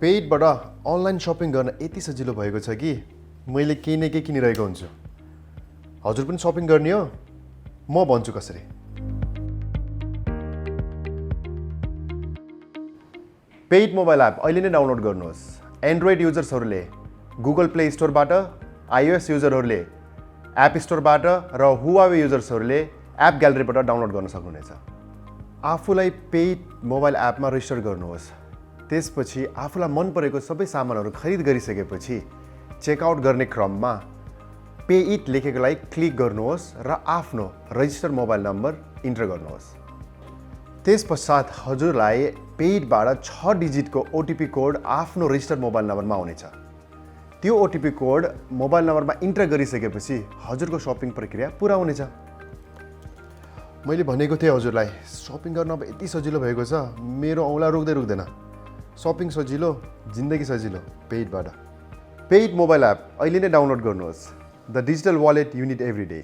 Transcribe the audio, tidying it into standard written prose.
पेइटबाट online shopping गर्न यति सजिलो भएको छ कि मैले केही न केही किनिरहेको हुन्छु। हजुर पनि सपिङ गर्ने हो? म भन्छु कसरी। पेइट मोबाइल एप अहिले नै डाउनलोड गर्नुहोस्। एन्ड्रोइड युजर्सहरूले गुगल प्ले स्टोरबाट, आइओएस युजरहरूले एप स्टोरबाट र हुवावे युजर्सहरूले एप ग्यालरीबाट डाउनलोड गर्न सक्नुहुनेछ। आफूलाई पेइट मोबाइल एपमा रेजिस्टर गर्नुहोस्। त्यसपछि आफूलाई मन परेको सबै सामानहरू खरिद गरिसकेपछि चेकआउट गर्ने क्रममा पेइट लेखेकोलाई क्लिक गर्नुहोस् र आफ्नो रजिस्टर मोबाइल नम्बर इन्टर गर्नुहोस्। त्यसपश्चात हजुरलाई पेइटबाट 6 डिजिटको ओटिपी कोड आफ्नो रजिस्टर मोबाइल नम्बरमा आउनेछ। त्यो ओटिपी कोड मोबाइल नम्बरमा इन्टर गरिसकेपछि हजुरको सपिङ प्रक्रिया पुरा हुनेछ। मैले भनेको थिएँ हजुरलाई, सपिङ गर्न अब यति सजिलो भएको छ, मेरो औँला रुक्दैन। सपिङ सजिलो, जिन्दगी सजिलो पेइटबाट। पेइट मोबाइल एप अहिले नै डाउनलोड गर्नुहोस्। The digital wallet you need every day.